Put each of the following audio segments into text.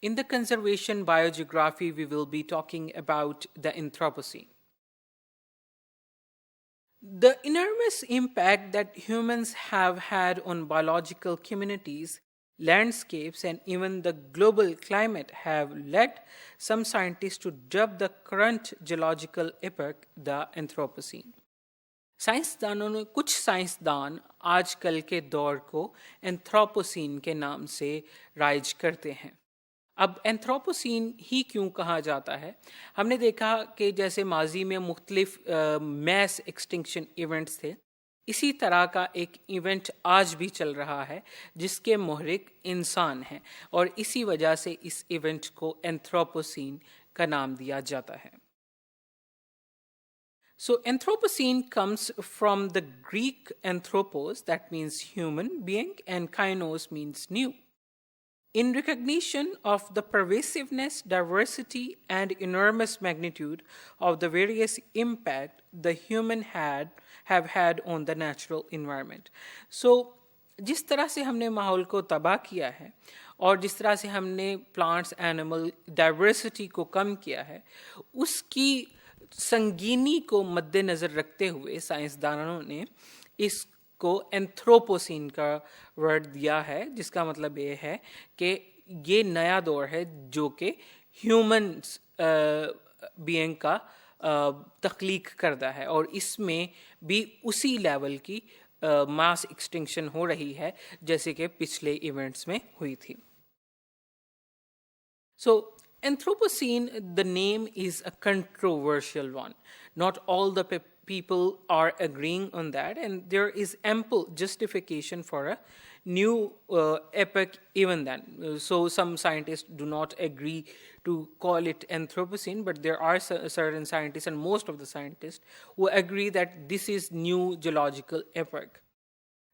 In the conservation biogeography, we will be talking about the Anthropocene. The enormous impact that humans have had on biological communities, landscapes, and even the global climate have led some scientists to dub the current geological epoch the Anthropocene. कुछ साइंसदान आजकल के दौर को anthropocene के नाम से rise करते हैं. अब एंथ्रोपोसीन ही क्यों कहा जाता है? हमने देखा कि जैसे माजी में मुख्तलिफ मैस एक्सटिंक्शन इवेंट्स थे, इसी तरह का एक इवेंट आज भी चल रहा है जिसके मोहरिक इंसान हैं, और इसी वजह से इस इवेंट को एंथ्रोपोसीन का नाम दिया जाता है. So Anthropocene comes from the Greek anthropos, that means human being, and kainos means new. In recognition of the pervasiveness, diversity, and enormous magnitude of the various impact the human have had on the natural environment. So जिस तरह से हमने माहौल को तबाह किया है और जिस तरह से हमने प्लांट्स एनिमल डाइवर्सिटी को कम किया है, उसकी संगीनी को मद्देनज़र रखते हुए साइंसदानों ने इसको एंथ्रोपोसीन का वर्ड दिया है, जिसका मतलब ये है कि ये नया दौर है जो कि ह्यूमन्स बीइंग का तख्लीक करता है, और इसमें भी उसी लेवल की मास एक्सटिंक्शन हो रही है जैसे कि पिछले इवेंट्स में हुई थी. So Anthropocene, the name is a controversial one. Not all the people are agreeing on that, and there is ample justification for a new epoch even then. So some scientists do not agree to call it Anthropocene, but there are certain scientists, and most of the scientists, who agree that this is new geological epoch.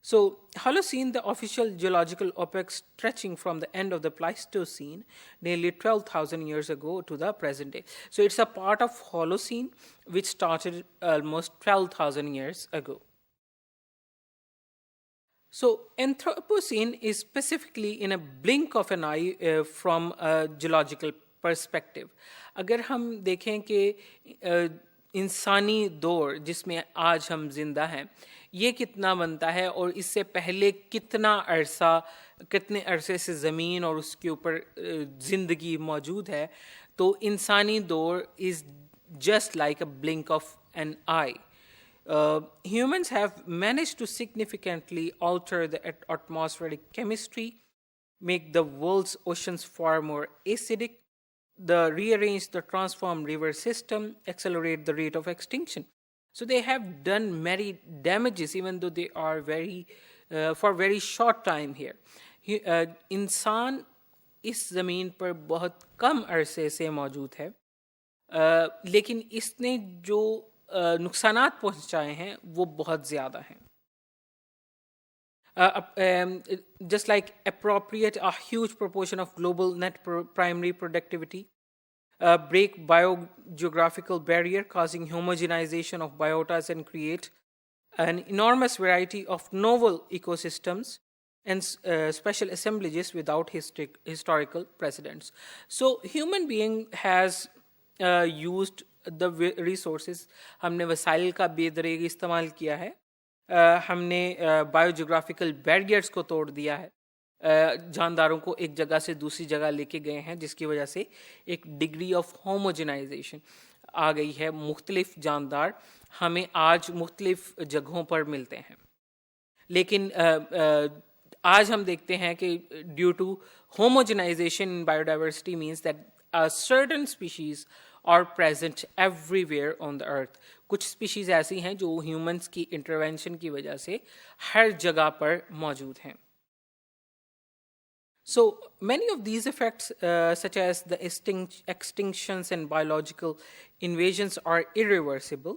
So Holocene, the official geological epoch stretching from the end of the Pleistocene, nearly 12,000 years ago, to the present day. So it's a part of Holocene which started almost 12,000 years ago. So Anthropocene is specifically in a blink of an eye from a geological perspective. अगर हम देखें कि इंसानी दौर जिसमें आज हम जिंदा हैं, ये कितना बनता है और इससे पहले कितने अरसे से ज़मीन और उसके ऊपर ज़िंदगी मौजूद है, तो इंसानी दौर is just like a blink of an eye. Humans have managed to significantly alter the atmospheric chemistry, make the world's oceans far more acidic, rearrange the transform river system, accelerate the rate of extinction. So they have done many damages, even though they are for very short time here. इंसान इस ज़मीन पर बहुत कम अरसे से मौजूद है, लेकिन इसने जो नुकसानात पहुंचाए हैं वो बहुत ज़्यादा हैं. Just like appropriate a huge proportion of global net primary productivity, break biogeographical barrier causing homogenization of biotas and create an enormous variety of novel ecosystems and special assemblages without historical precedents. So human being has used the resources. हमने वसाइल का बेदरेग इस्तेमाल किया है, हमने biogeographical barriers को तोड़ दिया है, जानदारों को एक जगह से दूसरी जगह लेके गए हैं, जिसकी वजह से एक डिग्री ऑफ होमोजेनाइजेशन आ गई है. मुख्तलिफ जानदार हमें आज मुख्तलिफ जगहों पर मिलते हैं, लेकिन आज हम देखते हैं कि due to homogenization in biodiversity means that certain species are present everywhere on the earth. कुछ स्पीशीज ऐसी हैं जो ह्यूमंस की इंटरवेंशन की वजह से हर जगह पर मौजूद हैं. So many of these effects, such as the extinctions and biological invasions, are irreversible.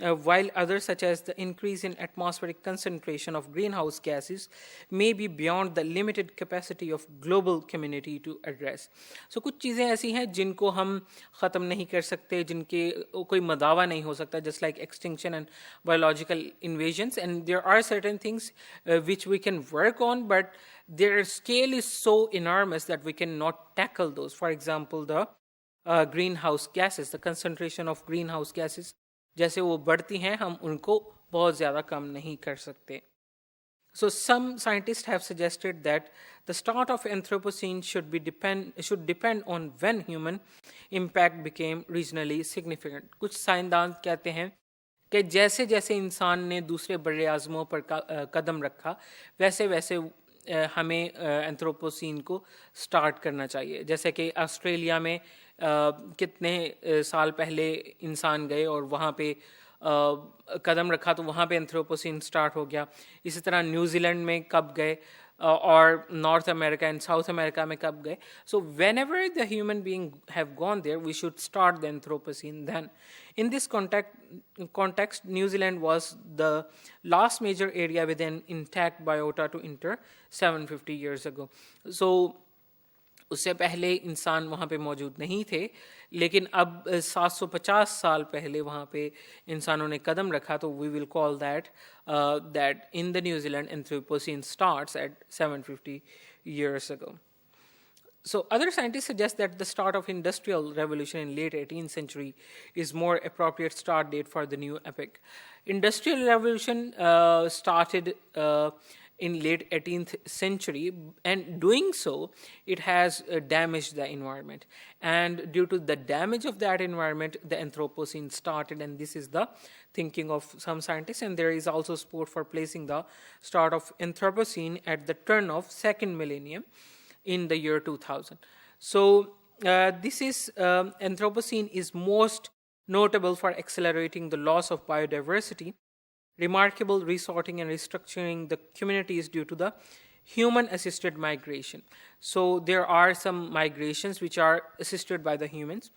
while others, such as the increase in atmospheric concentration of greenhouse gases, may be beyond the limited capacity of global community to address. So कुछ चीज़ें ऐसी हैं जिनको हम ख़त्म नहीं कर सकते, जिनके कोई मदावा नहीं हो सकता, just like extinction and biological invasions. And there are certain things which we can work on, but their scale is so enormous that we cannot tackle those. For example, the greenhouse gases, the concentration of greenhouse gases, जैसे वो बढ़ती हैं हम उनको बहुत ज़्यादा कम नहीं कर सकते. So some scientists have suggested that the start of Anthropocene should depend on when human impact became regionally significant. कुछ साइंसदान कहते हैं कि जैसे जैसे इंसान ने दूसरे बड़े आज़मों पर कदम रखा, वैसे वैसे हमें एंथ्रोपोसीन को स्टार्ट करना चाहिए. जैसे कि ऑस्ट्रेलिया में कितने साल पहले इंसान गए और वहाँ पे कदम रखा तो वहाँ पे एंथ्रोपोसीन स्टार्ट हो गया. इसी तरह न्यूजीलैंड में कब गए और North America and South America में कब गए. So whenever the human being have gone there we should start the anthropocene then. In this context, New Zealand was the last major area with an intact biota to enter 750 years ago. So उससे पहले इंसान वहाँ पे मौजूद नहीं थे, लेकिन अब 750 साल पहले वहाँ पे इंसानों ने कदम रखा. तो we will call that in the New Zealand Anthropocene starts at 750 years ago. So other scientists suggest that the start of industrial revolution in late 18th century is more appropriate start date for the new epoch. Industrial revolution started in late 18th century, and doing so, it has damaged the environment. And due to the damage of that environment, the Anthropocene started, and this is the thinking of some scientists. And there is also support for placing the start of Anthropocene at the turn of second millennium in the year 2000. So this is Anthropocene is most notable for accelerating the loss of biodiversity, remarkable resorting and restructuring the communities due to the human-assisted migration. So there are some migrations which are assisted by the humans.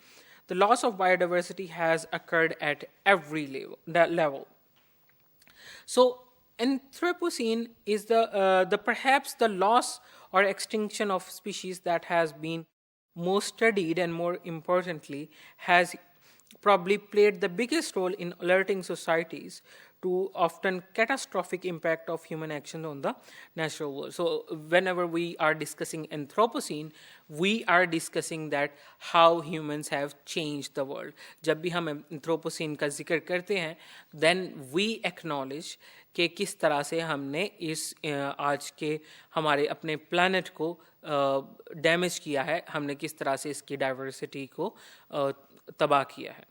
The loss of biodiversity has occurred at every level. So Anthropocene is the perhaps the loss or extinction of species that has been most studied, and more importantly has probably played the biggest role in alerting societies to often catastrophic impact of human action on the natural world. So whenever we are discussing Anthropocene, we are discussing that how humans have changed the world. जब भी हम Anthropocene का जिक्र करते हैं, then we acknowledge कि किस तरह से हमने इस आज के हमारे अपने प्लैनेट को डैमेज किया है, हमने किस तरह से इसकी डाइवर्सिटी को तबाह किया है.